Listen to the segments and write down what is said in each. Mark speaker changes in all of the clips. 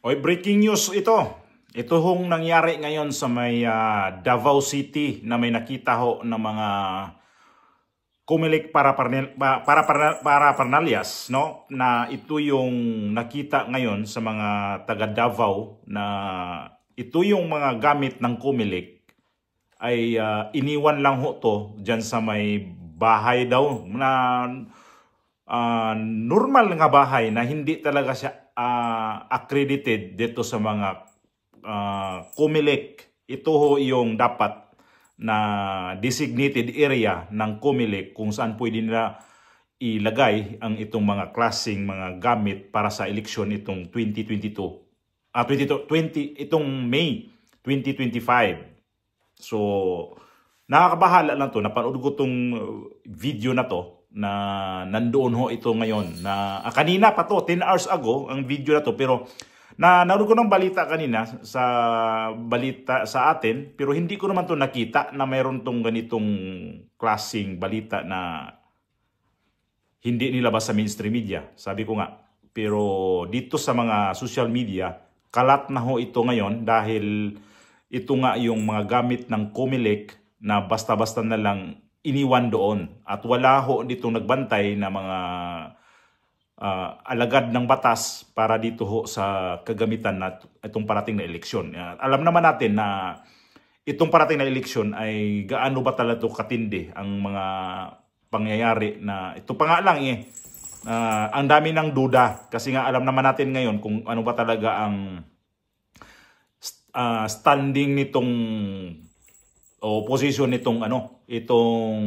Speaker 1: Oy, breaking news ito. Ito hong nangyari ngayon sa may Davao City na may nakita ho ng mga Comelec paraparnalyas, no? Na ito yung nakita ngayon sa mga taga Davao na ito yung mga gamit ng Comelec ay iniwan lang ho to dyan sa may bahay daw na normal nga bahay na hindi talaga siya accredited dito sa mga Comelec. Ito ho yung dapat na designated area ng Comelec kung saan pwede nila ilagay ang itong mga klaseng mga gamit para sa eleksyon itong 2022. Itong May 2025. So, nakakabahala lang to. Napanood ko tong video na to na nandoon ho ito ngayon. Na kanina pa to, 10 hours ago ang video na to, pero nanood ko ng balita kanina sa balita sa atin, pero hindi ko naman to nakita na mayroon tong ganitong klaseng balita na hindi nilabas sa mainstream media. Sabi ko nga. Pero dito sa mga social media, kalat na ho ito ngayon dahil ito nga yung mga gamit ng Comelec na basta-basta na lang iniwan doon. At wala ho dito nagbantay na mga alagad ng batas para dito ho sa kagamitan na itong parating na eleksyon. Alam naman natin na itong parating na eleksyon ay gaano ba talaga katindi ang mga pangyayari na ito pa nga lang ang dami ng duda kasi nga alam naman natin ngayon kung ano ba talaga ang standing nitong o position nitong itong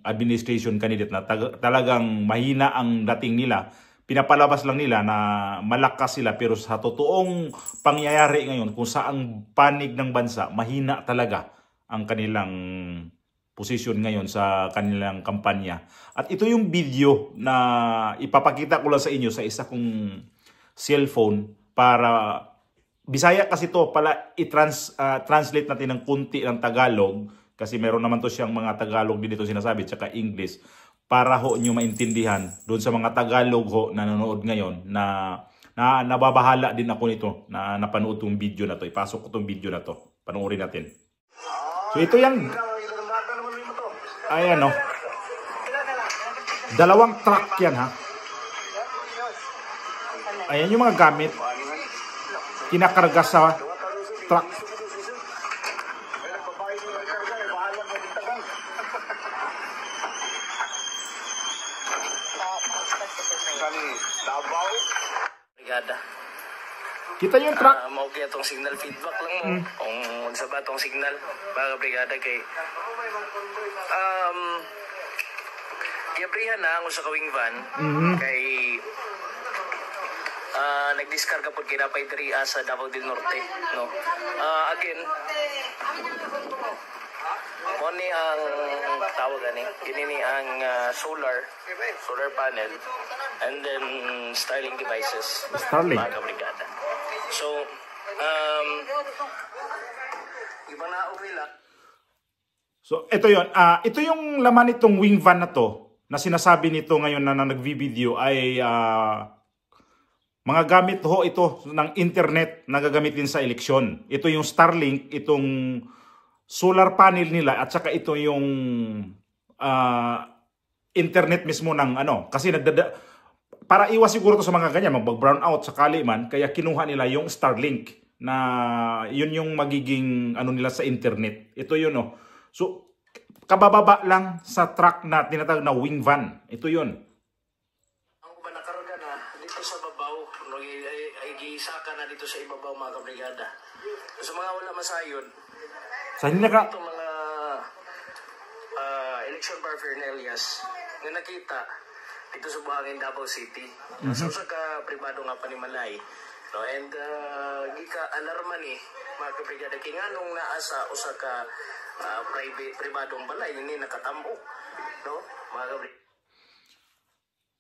Speaker 1: administration candidate na talagang mahina ang dating nila. Pinapalabas lang nila na malakas sila pero sa totoong pangyayari ngayon kung saang panig ng bansa, mahina talaga ang kanilang position ngayon sa kanilang kampanya. At ito yung video na ipapakita ko lang sa inyo sa isa kong cellphone para Bisaya kasi to pala i-translate natin ng kunti ng Tagalog kasi meron naman to siyang mga Tagalog dito sinasabi tsaka English para ho nyo maintindihan doon sa mga Tagalog ho na nanonood ngayon na nababahala din ako nito na napanood tong video na to. Ipasok ko tong video na to. Panoorin natin. So ito yung ayan dalawang truck yan ha. Ayan yung mga gamit kinakarga sa truck.
Speaker 2: Brigada.
Speaker 1: Kita yung truck.
Speaker 2: Mao kaya tong signal feedback lang mo. Kung magsaba tong signal mga brigada kay giabrihan na ang usa ka wing van kay nagdiskarga po kinapay diri sa Davao del Norte, no. Again, mo ni ang tawag ani, kini ang solar panel and then Starlink devices. Mga brigada. So, iba na nila.
Speaker 1: So, ito 'yon. Ito yung laman nitong wing van na to na sinasabi nito ngayon na nag-video ay mga gamit ho ito ng internet na gagamitin sa eleksyon. Ito yung Starlink, itong solar panel nila at saka ito yung internet mismo ng kasi para iwas siguro to sa mga ganyan, mag-brown out sakali man, kaya kinuha nila yung Starlink na yun yung magiging nila sa internet. Ito yun So kabababa lang sa truck na tinatawag na wing van. Ito yun.
Speaker 2: Saka na dito sa ibabaw mga kabrigada. Sa mga wala masayon,
Speaker 1: sa mga
Speaker 2: election paraphernalia na nakita dito sa buhangin Davao City. So sa ka pribado nga panimalay. No, and gika alarma ni mga kabrigada kay nganong naa sa usa ka pribadong balay ini nakatamo. No, mga kabrigada.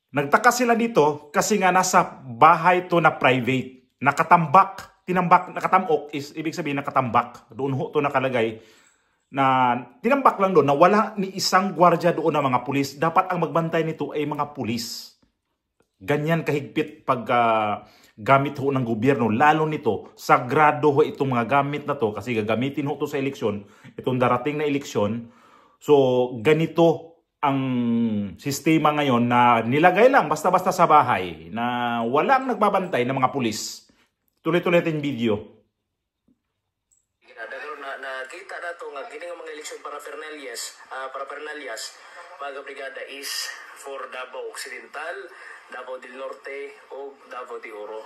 Speaker 1: Nagtaka sila dito kasi nga nasa bahay to na private. Nakatamok is ibig sabihin nakatambak. Doon ho to nakalagay na tinambak lang doon na wala ni isang gwardiya doon na mga pulis. Dapat ang magbantay nito ay mga pulis. Ganyan kahigpit pag gamit ho ng gobyerno, lalo nito, sagrado ho itong mga gamit na to kasi gagamitin ho to sa eleksyon, itong darating na eleksyon. So, ganito ang sistema ngayon na nilagay lang basta-basta sa bahay na walang nagbabantay ng mga pulis. Tuloy-tuloy natin video.
Speaker 2: Nakita na ito nga kini nga mga eleksyon parafernalyas mga brigada is for Davao Occidental, Davao del Norte o Davao de Oro.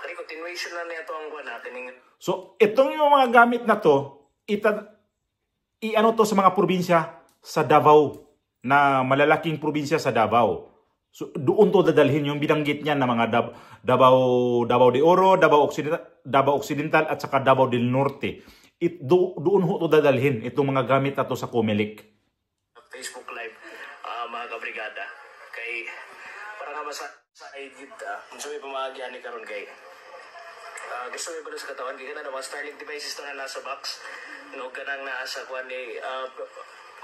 Speaker 2: Kani continuation na niya ito ang kuha natin.
Speaker 1: So, itong yung mga gamit na to, i-ano to sa mga probinsya sa Davao, na malalaking probinsya sa Davao. So, doon to dadalhin yung binanggit niya na mga Davao de Oro, Davao Occidental at saka Davao del Norte. Doon ho to dadalhin itong mga gamit na to sa Comelec.
Speaker 2: Facebook Live, mga kabrigada. Kay, para nga sa edit, gusto may pamahagyan ni karon kay. Gusto may pala sa katawan, kaya na mga Starlink devices to na nasa box. No, ganang naasa kuha ni,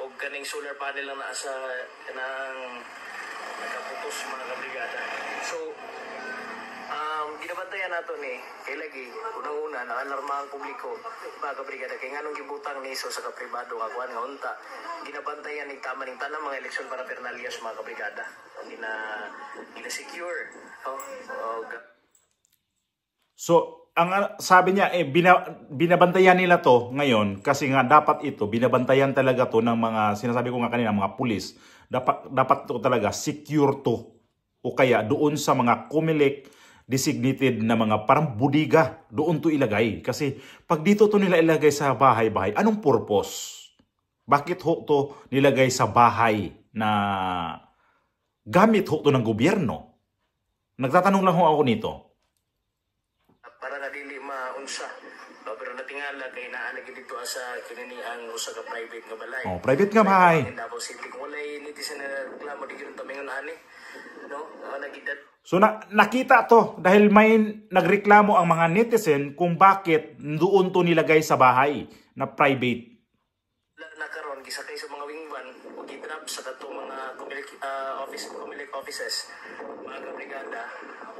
Speaker 2: o ganing solar panel lang naasa ng nakaputos mga kabrigada. So, ginabantayan nato ni kay lagi unang-una naalarma ang publiko mga kabrigada kay nganong gibutang ni so sa kapribado nga kuan nga unta ginabantayan ni tama ning tanang mga eleksyon parafernalyas mga kabrigada gina-secure
Speaker 1: So, ang sabi niya, binabantayan nila to ngayon kasi nga dapat ito, binabantayan talaga to ng mga, sinasabi ko nga kanina, mga pulis. Dapat to talaga secure to. O kaya doon sa mga Comelec designated na mga parang budiga, doon to ilagay. Kasi pag dito to nila ilagay sa bahay-bahay, anong purpose? Bakit ho to nilagay sa bahay na gamit ho to ng gobyerno? Nagtatanong lang ho ako nito.
Speaker 2: Para na dili maunsa pero natingala kay naanag dito sa kinini ang usa ka private nga balay.
Speaker 1: Oh, private nga bahay.
Speaker 2: Davao City kung walay netizen na reklamo di gyud tamingon ani. No? Nagidat.
Speaker 1: So nakita to dahil may nagreklamo ang mga netizen kung bakit doon to nilagay sa bahay na private.
Speaker 2: Nakaroon gisakay sa mga wing van o gitrap sa katong mga Comelec offices mga kabrigada.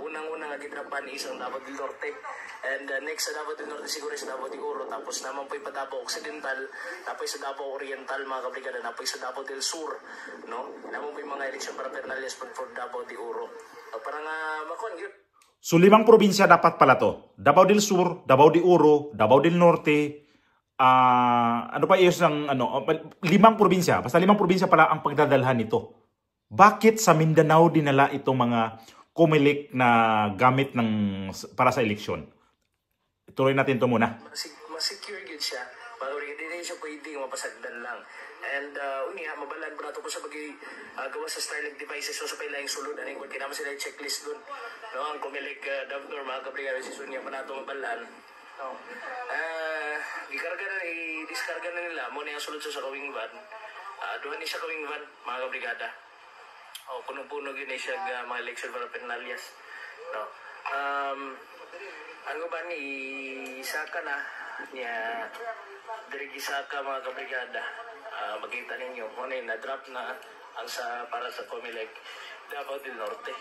Speaker 2: Unang-unang nga gitrapan isang Davao del Norte and next sa Davao del Norte siguro sa Davao de Oro tapos naman po sa Davao Occidental tapos sa Davao Oriental mga kabrigada tapos sa Davao del Sur no naman po yung mga eleksyon parafernalyas for Davao de Oro para nga makon yun.
Speaker 1: So 5 probinsya dapat pala to. Davao del Sur, Davao de Oro, Davao del Norte, ano pa isang 5 probinsya. Basta 5 probinsya pala ang pagdadalhan nito. Bakit sa Mindanao dinala itong mga Comelec na gamit para sa eleksyon? Ituloy natin ito muna.
Speaker 2: Mas-secure yun siya. Hindi na siya pwedeng mapasagdan lang. And uniha, mabalan po nato po sa gawa sa Starlink devices so sa pailayang sulod. Ano yung kinama sila yung checklist dun. No, ang Comelec Davao, mga kabrigada, si Sunya pa nato mabalan. No. I-discarga na nila. Muna yung sulod sa kawing van. Duhan niya sa kawing van, mga kabrigada. Puno-puno yun siya mga eleksyon parafernalyas. No. Ano ba ni Isaka na niya dirigi Isaka mga kabrigada. Makita ninyo kung ano yung na-drop na ang para sa Comelec Davao del Norte.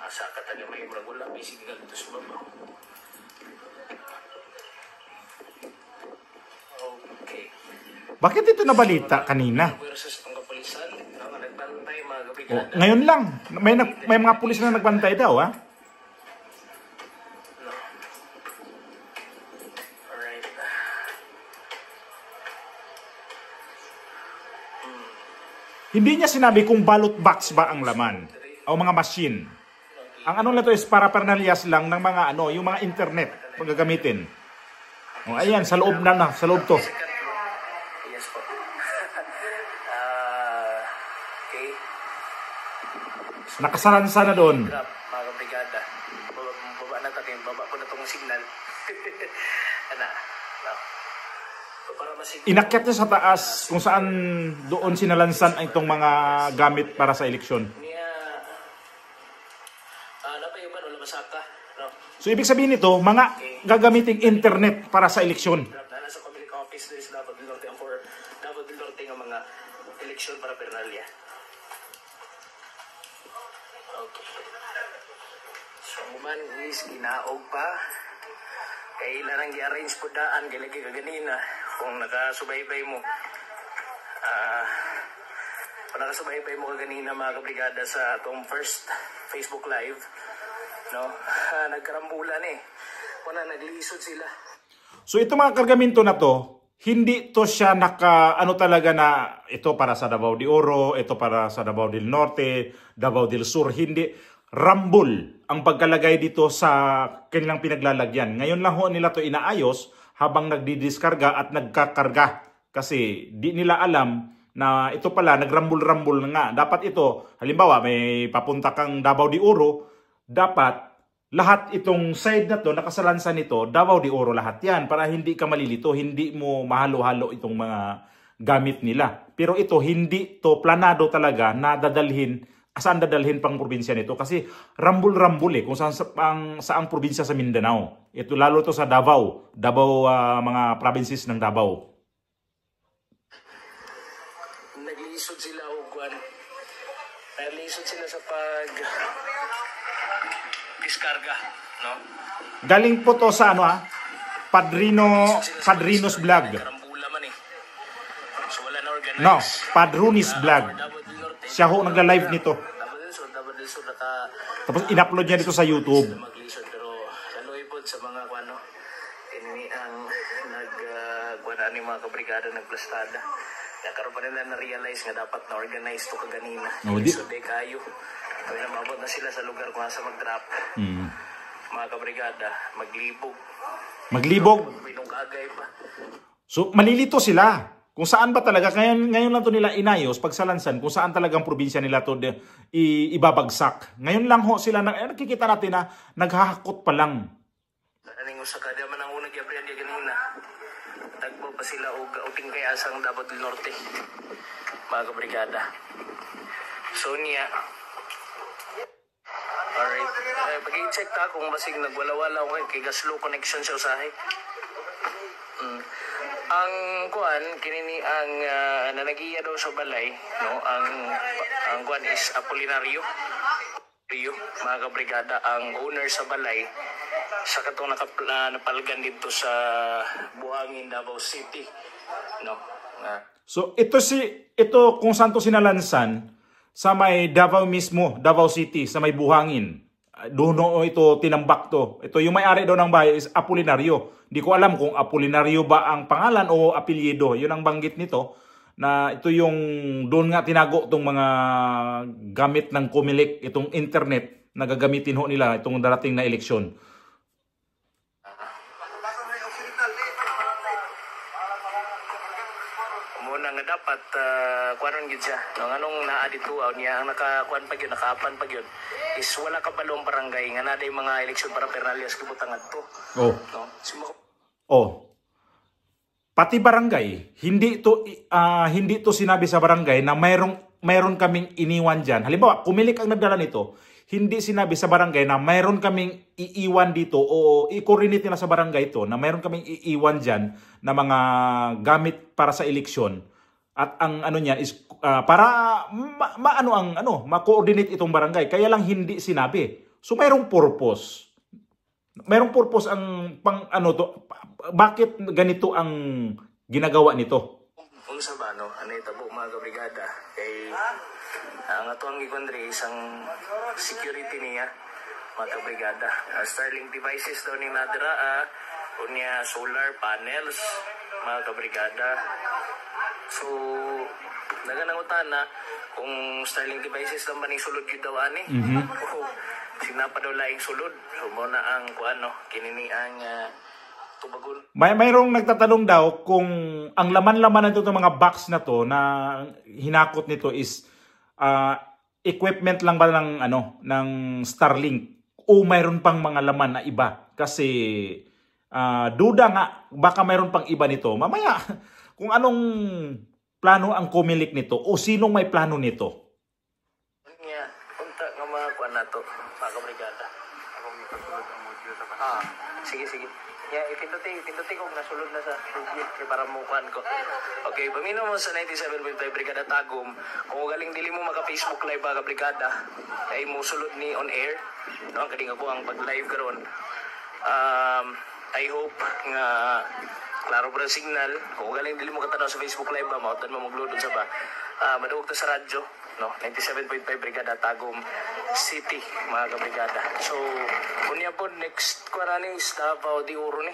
Speaker 2: Saka tayo may magula may signal ito sa baba. Okay.
Speaker 1: Bakit ito nabalita kanina? Oh, ngayon lang. May mga pulis na nagbantay daw, ha?
Speaker 2: Alright.
Speaker 1: Hindi niya sinabi kung ballot box ba ang laman o mga machine. Ang ano nito is parafernalyas lang ng mga yung mga internet paggagamitin. Oh, ayan, sa loob sa loob to.
Speaker 2: Yes po. Okay.
Speaker 1: Nakasalansa na doon.
Speaker 2: Mga kabrigada. Baba na tayo. Baba po na itong signal.
Speaker 1: Inakyat niya sa taas kung saan doon sinalansan itong mga gamit para sa eleksyon. So ibig sabihin nito, mga gagamiting internet para sa eleksyon.
Speaker 2: Nasa Comelec office doon sa Davao del Norte for Davao del Norte ng mga eleksyon parafernalia. Okay. So man is ginaog pa. Kaya ilan ang i-arrange po daan, kaya lagi kaganina. Kung nakasubaybay mo, kung nakasubaybay mo kaganina mga kabrigada sa atong first Facebook Live, no? Nagkarambulan eh. Kuna naglisod sila.
Speaker 1: So ito mga kargamento na to, hindi to siya ano talaga na ito para sa Davao de Oro, ito para sa Davao del Norte, Davao del Sur, hindi. Rambol ang pagkalagay dito sa kanilang pinaglalagyan. Ngayon lang ho nila to inaayos habang nagdidiskarga at nagkakarga. Kasi di nila alam na ito pala nagrambol-rambol na nga. Dapat ito, halimbawa may papunta kang Davao de Oro, dapat lahat itong side na to, nakasalansan nito, Davao de Oro lahat yan para hindi ka malilito, hindi mo mahalo-halo itong mga gamit nila. Pero ito, hindi to planado talaga na dadalhin. Saan dadalhin pang probinsya nito? Kasi rambul-rambul kung saang probinsya sa Mindanao. Ito lalo to sa Davao. Mga provinces ng Davao.
Speaker 2: Naglisod sila o naglisod sila sa diskarga, no?
Speaker 1: Galing po to sa Padrinos Vlog.
Speaker 2: Karambula man eh. So wala na organize.
Speaker 1: No, Padrunis Vlog. Siya ho nagla-live nito. Tapos in-upload niya dito sa YouTube.
Speaker 2: Pero laloy po sa mga ini ang nagkuhan ni mga kabrigada nagplastada. Nagkaroon pa nila na-realize nga dapat na-organize to kaganina. So de kayo. Kaya mabot na sila sa lugar kung nasa mag-drop. Mga kabrigada, maglibog. Pinungkagay pa.
Speaker 1: So malilito sila. Kung saan ba talaga, ngayon lang to nila inayos, pagsalansan, kung saan talagang probinsya nila to ibabagsak. Ngayon lang ho sila, nakikita natin na naghahakot pa lang.
Speaker 2: Aning usa ka man ang unang Gabriel di ganina. Tagpo pa sila og uting kay asang Davao del Norte. Mga kabrigada. So niya. Alright. Pag-i-check ta kung basig nagwala-wala o kay gaslo connection sa usahay. Ang kuan kinini ang nanagiya daw sa balay, no? Ang kuan is Apolinario. Mga kabrigada, ang owner sa balay sa katong napalgan dito sa Buhangin, Davao City, no?
Speaker 1: So ito kung saan to sinalansan sa may Davao mismo, Davao City, sa may Buhangin. Doon ito tinambak to. Ito yung may-ari daw ng bahay is Apolinario. Hindi ko alam kung Apolinario ba ang pangalan o apelyido. Yun ang banggit nito na ito yung doon nga tinago itong mga gamit ng Comelec, itong internet na gagamitin ho nila itong darating na eleksyon.
Speaker 2: Muna nga dapat kuanon gyud siya. Anong naa dito niya ang nakakuan pa gyud, nakaapan pa gyud. Is wala ka balong barangay nga naday mga eleksyon para pernalias kibutang adto.
Speaker 1: Pati barangay, hindi to sinabi sa barangay na mayroon kaming iniwan diyan. Halimbawa, Comelec ang nagdala nito, hindi sinabi sa barangay na mayroon kaming iiwan dito o i-coordinate nila sa barangay ito na mayroon kaming iiwan diyan na mga gamit para sa eleksyon. At ang ano niya is para ma-coordinate itong barangay. Kaya lang hindi sinabi. So mayroong purpose. Mayroong purpose ang bakit ganito ang ginagawa nito?
Speaker 2: Unsa ba anay tabo mga kabrigada kay ang atong gikondre isang security niya mga kabrigada. Starlink devices daw ni nadra unya solar panels mga kabrigada. So naganangutan na kung Starlink devices lang ba ning sulod gyud daw ani. Sinapa daw laing sulod. So mo na ang kuano kinini ang tubagon.
Speaker 1: Mayroong nagtatanong daw kung ang laman-laman nito ng mga box na to na hinakot nito is equipment lang ba ng Starlink o mayroon pang mga laman na iba kasi duda nga baka mayroon pang iba nito. Mamaya kung anong plano ang Comelec nito o sinong may plano nito.
Speaker 2: Unta nga mga kuan nato mga kabrigada. Sige. Ya, ipinduti ko nasulod na sa review para mukuhan ko. Okay, pamino mo sa 97.5 Brigada Tagum. Kung galing dili mo maka-Facebook live ka Brigada, ay mo sulod ni on air. No, ang kading ako ang pag-live karon. I hope nga klaro pa ang signal. Kung galing dili mo katanaw sa Facebook live ba, mautan mo magload sa ba. Maduog ta sa radyo. No, 97.5 Brigada Tagum City, mga kabrigada. So, kunya po, next kwarani is Davao de Oro ni,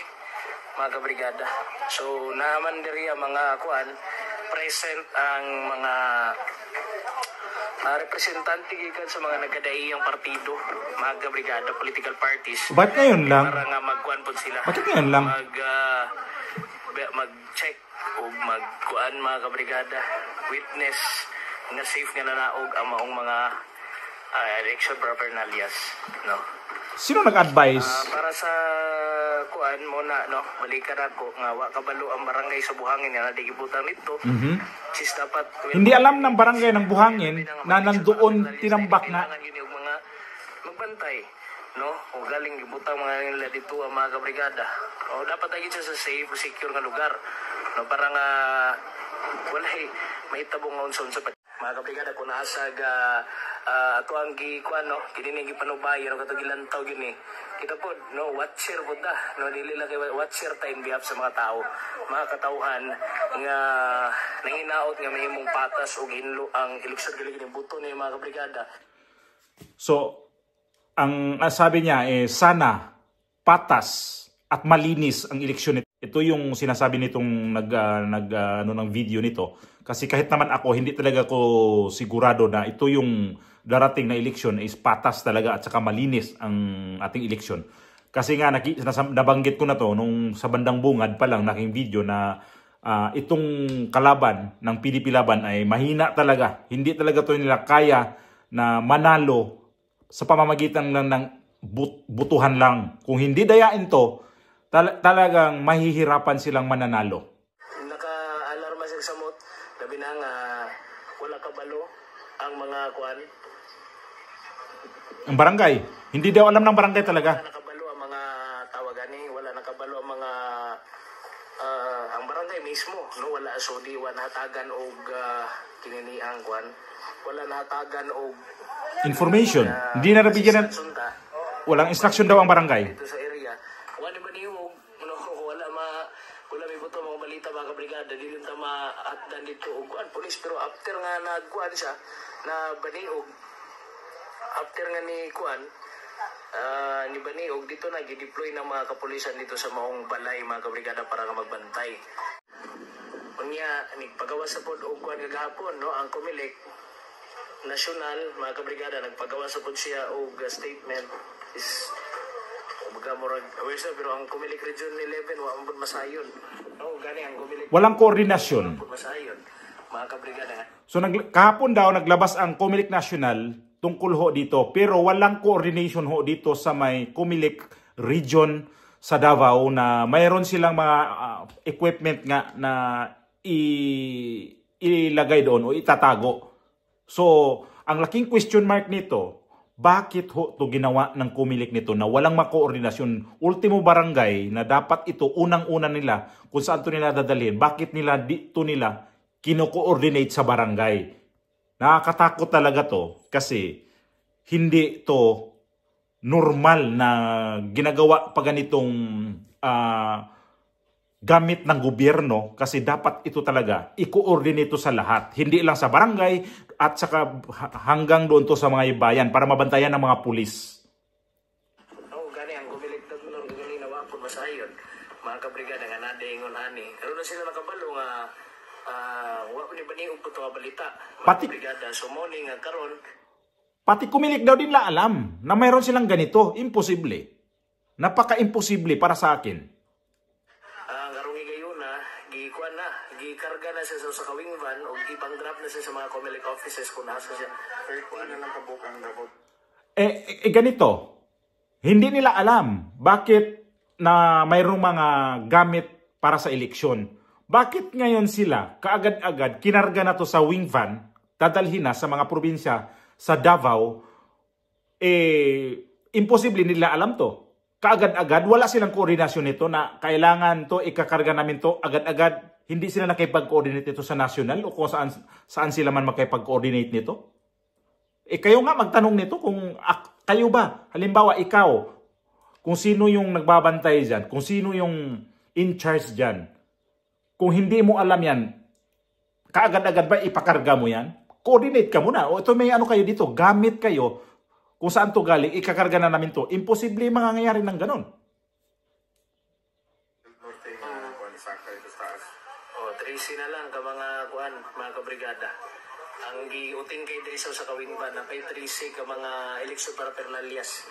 Speaker 2: mga kabrigada. So, naman diri ang mga kuan, present ang mga representante gikan sa mga nagkadaiyang partido, mga kabrigada, political parties.
Speaker 1: Ba't ngayon lang?
Speaker 2: Para nga magkuan po sila.
Speaker 1: Bakit ngayon lang?
Speaker 2: Mag-check o magkuan, mga kabrigada, witness nga safe nga nanaog ang maong mga election paraphernalias, no.
Speaker 1: Sino nag-advise?
Speaker 2: Para sa kuan mo na, no, balikan ako nga wa kabalo ang barangay sa Buhangin nga di gibutang nito. Sis dapat
Speaker 1: Hindi alam ng barangay ng Buhangin na nandoon tinambak na
Speaker 2: yung mga magbantay, no, o galing gibutang mga nila dito ang mga kabrigada. O dapat ay sa safe, secure nga lugar, no, para nga walay mahitabong nga unsa sa mga kabrigada kung naasag ato ang gikuan, no, kini ni gipanubayan no katong gilantaw gini kita po, no, watcher po ta, no, dili lang kay watcher ta in behalf sa mga tao, mga katawhan nga nanginaot nga mahimong patas o ginlo ang eleksyon gali gini buto ni mga kabrigada. So ang sabi niya sana patas at malinis ang eleksyon nito. Ito yung sinasabi nitong ng video nito. Kasi kahit naman ako, hindi talaga ko sigurado na ito yung darating na eleksyon is patas talaga at saka malinis ang ating eleksyon. Kasi nga, nabanggit ko na to nung sa bandang bungad pa lang naking video na itong kalaban ng PDP Laban ay mahina talaga. Hindi talaga to nila kaya na manalo sa pamamagitan lang ng butuhan lang. Kung hindi dayain to, talagang mahihirapan silang mananalo. Naka-alarma sa samot, labi na nga wala kabalo ang mga kuan. Ang barangay. Hindi daw alam ng barangay talaga. Wala nakabalo ang mga tawagani, wala nakabalo ang mga ang barangay mismo, no, wala sodi, wala nahatagan og kinini ang kuan. Wala nahatagan og information. Hindi na nabigyan ng walang instruction daw ang barangay. Dito sa area. Wala ba niyo wala may buto mga balita mga kabrigada dili ta maatdan dito og kuan pulis pero after nga nagkuan siya na baniog after nga ni kuan ni baniog dito na gi-deploy ng mga kapulisan dito sa maong balay mga kabrigada para nga magbantay. Unya nagpagawas sa pod og kuan kagahapon, no, ang Comelec National mga kabrigada nagpagawas sa pod siya og statement is pero ang Comelec Region 11 wa man masayon. Oh, gani ang Comelec. Walang koordinasyon. Masayon. Mga kabrigada. So kahapon daw naglabas ang Comelec National tungkol ho dito pero walang coordination ho dito sa may Comelec Region sa Davao na mayroon silang mga equipment nga na ilagay doon o itatago. So ang laking question mark nito, bakit ho to ginawa ng Comelec nito na walang makoordinasyon? Ultimo barangay na dapat ito unang-una nila kung saan to nila dadalhin. Bakit nila dito nila kino-coordinate sa barangay? Nakakatakot talaga to kasi hindi to normal na ginagawa pa ganitong gamit ng gobyerno kasi dapat ito talaga i-coordinate sa lahat. Hindi lang sa barangay at saka hanggang doon to sa mga bayan para mabantayan ng mga pulis. Oh, gani ang gumilig na gulong gani na wapon masayon. Mga kabrigada nga nadaingon ani. Karon na sila nakabalo nga wa ni baniog ko to balita. Pati brigada so morning nga karon pati Comelec daw din la alam na mayroon silang ganito. Imposible. Napaka-imposible para sa akin. Gikarga na siya sa kawing van o ipang-drop na siya sa mga Comelec offices kung nasa siya. Pero kung ano lang kabukang dabot. Ganito. Hindi nila alam bakit na mayroong mga gamit para sa eleksyon. Bakit ngayon sila kaagad-agad kinarga na to sa wing van, dadalhin na sa mga probinsya sa Davao, imposible nila alam to.
Speaker 1: kaagad-agad, wala silang koordinasyon nito na kailangan to, ikakarga namin to agad-agad. Hindi sila nakipag-coordinate nito sa national o kung saan sila man makipag-coordinate nito. Kayo nga magtanong nito kung kayo ba, halimbawa ikaw, kung sino yung nagbabantay dyan, kung sino yung in charge dyan. Kung hindi mo alam yan, kaagad-agad ba ipakarga mo yan? Coordinate ka muna. O ito may ano kayo dito, gamit kayo. Kung saan to galing, ikakarga na namin to. Imposible mangyayari ng ganon.
Speaker 2: Tracy na lang ka mga kabrigada. Ang giuting kay Driso sa kawingban na kay Tracy ka mga eleksyon para Pernalias.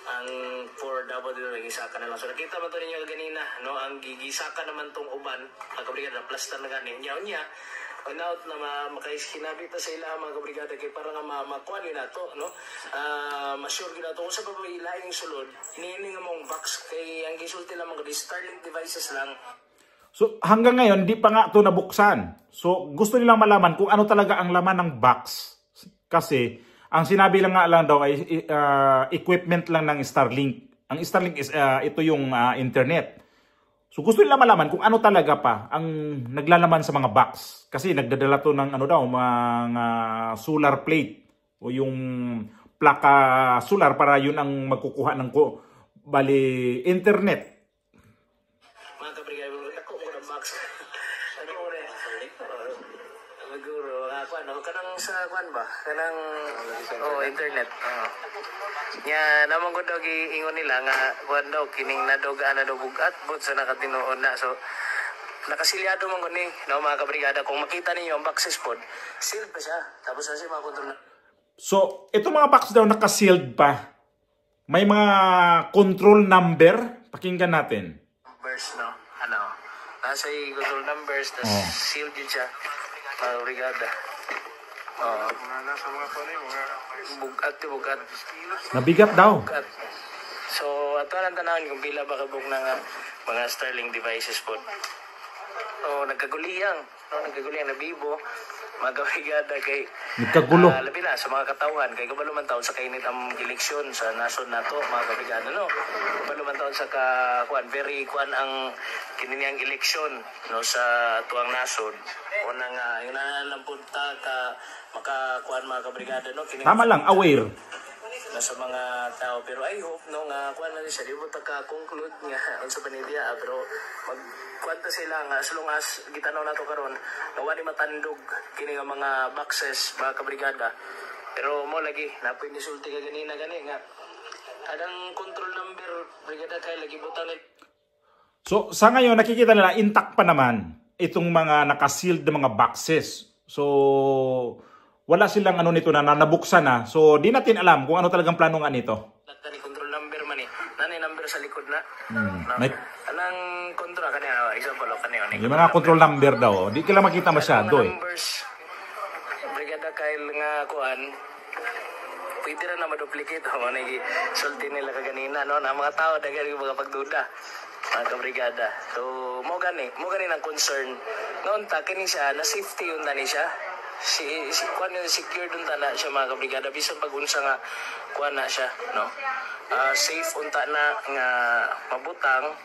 Speaker 2: Ang 4W dito nag-isaka na lang. So nakita mo to ninyo ganina, no? Ang gigisaka naman tong uban, mga kabrigada, plaster na ganin. Niya, out na makaiskinabit na sa ila mga kabrigada kay para nga makuha nila to, no? Masure gina to. Kung sa babayilaing sulod, hinihiling nga mong box kay ang gisulti lang mga Starlink devices lang.
Speaker 1: So hanggang ngayon, di pa nga ito nabuksan. So gusto nilang malaman kung ano talaga ang laman ng box. Kasi ang sinabi lang nga lang daw ay equipment lang ng Starlink. Ang Starlink is ito yung internet. So gusto nilang malaman kung ano talaga pa ang naglalaman sa mga box. Kasi nagdadala to ng ano daw, mga solar plate o yung plaka solar para yun ang magkukuha ng internet.
Speaker 2: Kanang sa kwan ba? Kanang internet. Nya namang gud og ingon nila nga kwan daw kining nadogaan na bugat but sa nakatinuod na. So nakasilyado man gud ni no mga kabrigada, kung makita ninyo ang boxes pod, sealed pa siya. Tapos na siya makontrol na.
Speaker 1: So ito mga box daw naka-sealed pa. May mga control number, pakinggan natin.
Speaker 2: Numbers no. Nasa control numbers, sealed din siya. Mga kabrigada. Bugat.
Speaker 1: Nabigat daw.
Speaker 2: Bugat. So, ato lang tanawin kung pila ba kabuk ng mga Starlink devices po. Nagkaguliyang na bibo. Mga kabrigada kay
Speaker 1: nagkagulo.
Speaker 2: Labi na sa mga katawan. Kay kabalo man taon sa kainit ang eleksyon sa nasod nato mga kabrigada, no? Kabalo man taon sa very ang kininiyang eleksyon, no, sa tuang nasod. Unang yung nalampun ta ka mga kabrigada, no?
Speaker 1: Tama lang, aware
Speaker 2: na sa mga tao, pero I hope no nga kuan na siya di mo conclude nga unsa pa niya, pero magkwanta sila nga as long as gitanaw nato karon na wali matandog kini nga mga boxes mga kabrigada. Pero mo lagi napoy ni sulti ka gani nga adang control number brigada kay lagi butang ni.
Speaker 1: So sa ngayon nakikita nila intact pa naman itong mga naka-sealed na mga boxes. So wala silang ano nito na nabuksan na. So di natin alam kung ano talagang plano nga nito.
Speaker 2: Ni control number man ni. Nanay number sa likod na. Anang control kanya example kanya ni.
Speaker 1: Yung mga control number daw, di kila makita masyado
Speaker 2: numbers. Brigada kay nga kuan. Pwede na ma-duplicate mo na sulti nila kaganina, no? Na mga tao daghan yung mga pagduda. Mga kabrigada. So mo gani ng concern. Noon ta kini siya na safety yun ni siya. Si kuan yung secure dun na siya mga kabrigada, bisan pag-unsa nga kuan na siya, no? Safe unta na nga mabutang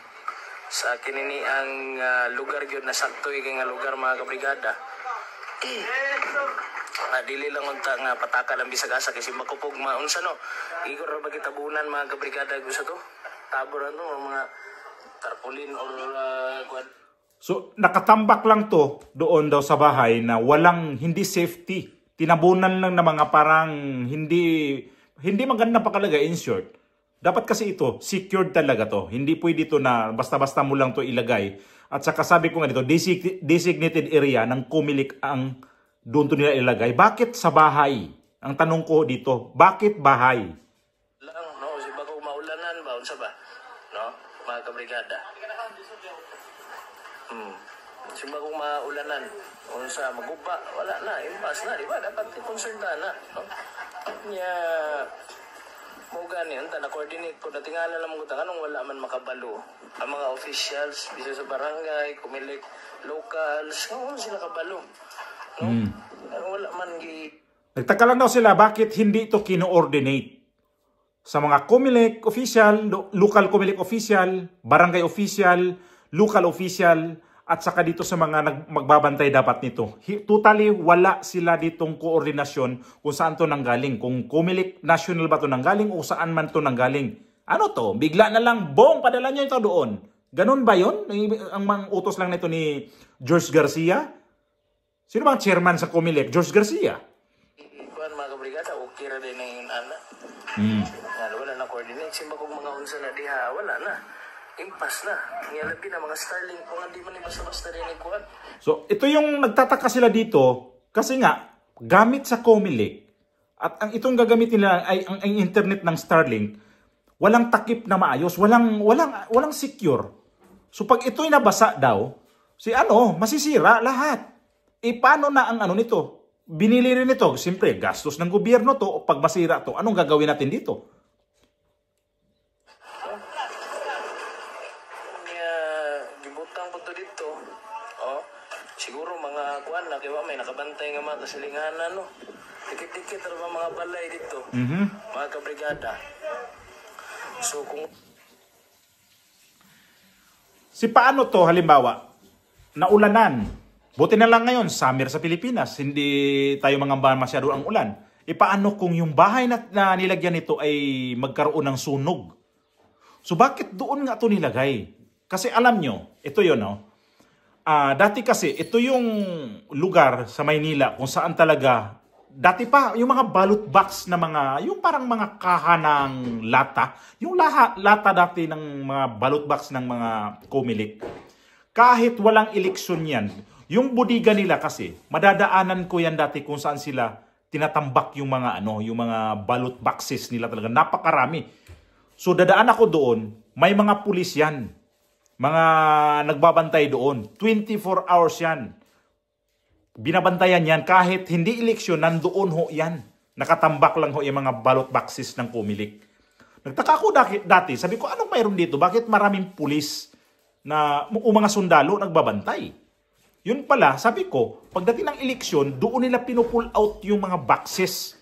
Speaker 2: sa kinini ang lugar gyud na sakto nga lugar mga kabrigada. Dili lang unta nga pataka lang bisag asa kasi makupog maunsa, no? Igor ra ba kitabunan mga kabrigada gusto to? Taboran to mga tarpaulin or kuan.
Speaker 1: So, nakatambak lang to doon daw sa bahay na hindi safety. Tinabunan lang na mga parang hindi maganda pakalagay, in short. Dapat kasi ito, secured talaga to. Hindi pwede ito na basta-basta mo lang to ilagay. At saka sabi ko nga dito, designated area ng Comelec ang doon to nila ilagay. Bakit sa bahay? Ang tanong ko dito, bakit bahay?
Speaker 2: Lang, no? Si bago maulanan ba? Unsa ba? No? Mga kabrigada. Simba kung maulanan, unsa maguba, wala na, impas na, di ba? Dapat i-concern na, no? Nya, mo gani, na coordinate po, natingala lang mo anong wala man makabalo. Ang mga officials, bisa sa barangay, Comelec, locals, sila kabalo. No? Wala man
Speaker 1: Nagtaka lang daw sila, bakit hindi ito kino-ordinate? sa mga COMELEC official, local COMELEC official, barangay official, local official, at saka dito sa mga magbabantay dapat nito. Totally wala sila ditong koordinasyon kung saan to nanggaling. Kung COMELEC national ba to nanggaling o saan man to nanggaling. Ano to? Bigla na lang, bong, padala nyo ito doon. Ganun ba yun? Ang mga utos lang nito ni George Garcia? Sino bang chairman sa COMELEC? George Garcia.
Speaker 2: Kuan mga kabrigada, okay ra din yung anak. Wala na coordinate. Simba kong mga unsa na diha, wala na. Impas na. Ngalabi na mga Starlink kung hindi man basta-basta din kuan.
Speaker 1: So, ito yung nagtataka sila dito kasi nga, gamit sa COMELEC at ang itong gagamitin nila ay ang internet ng Starlink, walang takip na maayos, walang secure. So, pag ito'y nabasa daw, masisira lahat. Paano na ang nito? Binili rin ito. Siyempre, gastos ng gobyerno to o pag masira to, anong gagawin natin dito?
Speaker 2: Siguro mga kuan na kaya may nakabantay nga mga kasilinganan no. Dikit-dikit ra mga balay dito. Mga kabrigada. So kung
Speaker 1: paano to halimbawa naulanan. Buti na lang ngayon summer sa Pilipinas, hindi tayo mangamba masyado ang ulan. Paano kung yung bahay na nilagyan nito ay magkaroon ng sunog? So bakit doon nga to nilagay? Kasi alam nyo, ito yun no. Dati kasi, ito yung lugar sa Maynila kung saan talaga, dati pa, yung mga ballot box na yung parang mga kaha ng lata, yung lata dati ng mga ballot box ng mga COMELEC, kahit walang eleksyon yan, yung budiga nila kasi, madadaanan ko yan dati kung saan sila tinatambak yung mga ballot boxes nila talaga, napakarami. So dadaan ako doon, may mga pulis yan. Mga nagbabantay doon. 24 hours yan. Binabantayan yan kahit hindi eleksyon, nandoon ho yan. Nakatambak lang ho yung mga ballot boxes ng COMELEC. Nagtaka ako dati, sabi ko, anong mayroon dito? Bakit maraming pulis o mga sundalo nagbabantay? Yun pala, sabi ko, pagdating ng eleksyon, doon nila pinupull out yung mga boxes.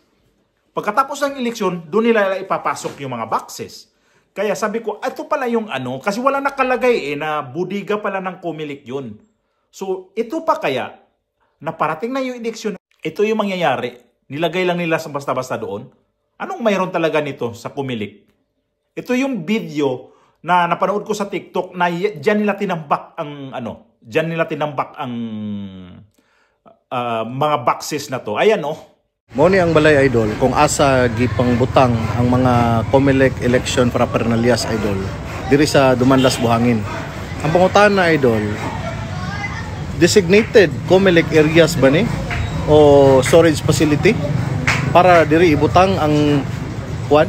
Speaker 1: Pagkatapos ng eleksyon, doon nila ipapasok yung mga boxes. Kaya sabi ko, ito pala yung kasi wala nakalagay na budiga pala ng COMELEC yun. So, ito pa kaya, na parating na yung eleksyon, ito yung mangyayari, nilagay lang nila sa basta-basta doon. Anong mayroon talaga nito sa COMELEC? Ito yung video na napanood ko sa TikTok na dyan nila tinambak ang mga boxes na to. Ayan
Speaker 3: Mao ni ang balay idol kung asa gipang butang ang mga COMELEC election paraphernalias idol diri sa Dumanlas Buhangin. Ang pangutana idol, designated COMELEC areas ba ni o storage facility para diri ibutang ang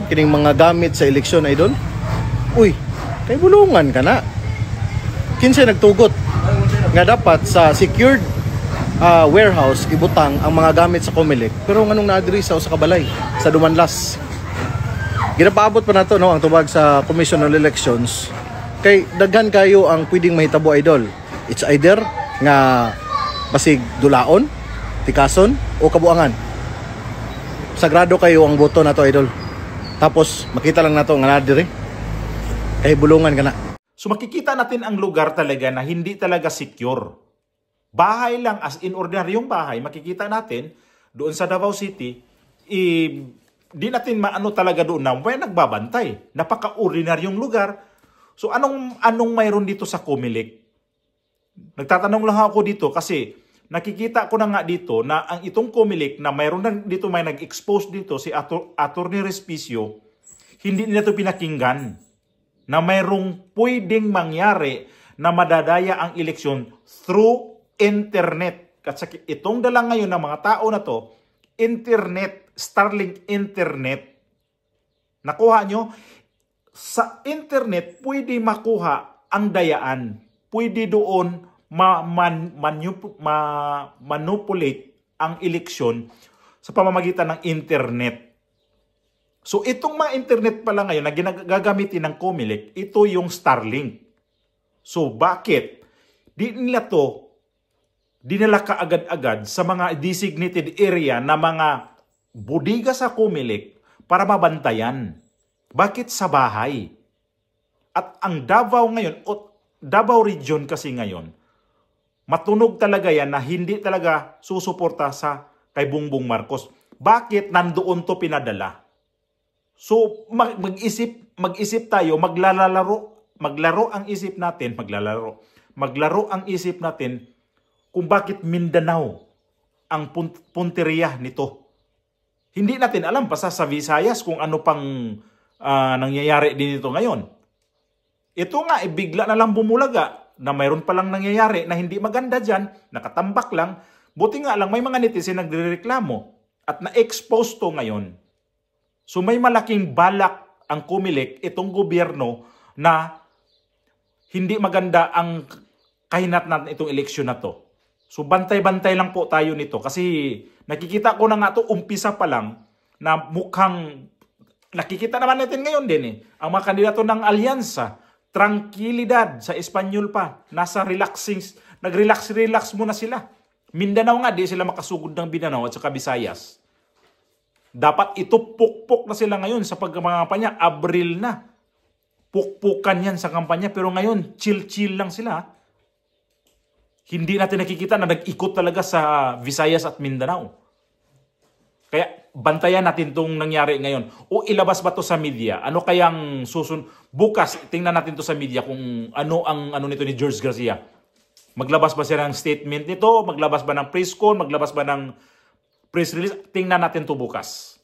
Speaker 3: kining mga gamit sa eleksyon idol? Uy, kay bulungan ka na. Kinsay nagtugot nga dapat sa secured warehouse ibutang ang mga gamit sa COMELEC pero nganong naadiri sa kabalay sa Dumanlas. Ginapaabot pa nato ang tubag sa Commission on Elections kay daghan kayo ang pwedeng mahitabo idol. It's either nga basig dulaon, tikason o kabuangan. Sagrado kayo ang boto nato idol. Tapos makita lang nato nga naadiri kay bulungan kana.
Speaker 1: So makikita natin ang lugar talaga na hindi talaga secure. Bahay lang, as in ordinaryong bahay, makikita natin doon sa Davao City, di natin maano talaga doon na may nagbabantay. Napaka-ordinaryong lugar. So anong mayroon dito sa COMELEC? Nagtatanong lang ako dito kasi nakikita ko na nga dito na ang itong COMELEC na mayroon na dito may nag-expose dito si Attorney Respicio, hindi nila ito pinakinggan na mayroong pwedeng mangyari na madadaya ang eleksyon through internet. Kasi itong dala ngayon ng mga tao na to, internet, Starlink internet. Nakuha nyo? Sa internet, pwede makuha ang dayaan. Pwede doon manipulate ang eleksyon sa pamamagitan ng internet. So itong mga internet pala ngayon na gagamitin ng COMELEC, ito yung Starlink. So bakit? Di nila kaagad-agad sa mga designated area na mga budiga sa COMELEC para mabantayan. Bakit sa bahay? At ang Davao ngayon, o Davao Region kasi ngayon, matunog talaga yan na hindi talaga susuporta sa kay Bongbong Marcos. Bakit nandoon to pinadala? So mag-isip tayo, maglaro ang isip natin, maglaro ang isip natin kung bakit Mindanao ang punteriya nito. Hindi natin alam basta sa Visayas kung ano pang nangyayari din ito ngayon. Ito nga, bigla na lang bumulaga na mayroon palang nangyayari na hindi maganda dyan, nakatambak lang. Buti nga lang may mga netizen nagrereklamo at na-expose to ngayon. So may malaking balak ang Comelec, itong gobyerno, na hindi maganda ang kahinatnan itong eleksyon na to. So bantay-bantay lang po tayo nito kasi nakikita ko na nga to umpisa pa lang na mukhang nakikita naman natin ngayon din ang mga kandidato ng alyansa, tranquilidad sa Espanyol pa, nasa nag-relax muna sila. Mindanao nga, di sila makasugod ng Mindanao at saka Visayas. Dapat ito pukpok na sila ngayon sa pagkampanya, Abril na. Pukpukan yan sa kampanya, pero ngayon, chill-chill lang sila. Hindi natin nakikita na nag-ikot talaga sa Visayas at Mindanao. Kaya bantayan natin itong nangyari ngayon. O ilabas ba to sa media? Ano kayang bukas, tingnan natin to sa media kung ano ang nito ni George Garcia. Maglabas ba siya ng statement nito? Maglabas ba ng press con? Maglabas ba ng press release? Tingnan natin to bukas.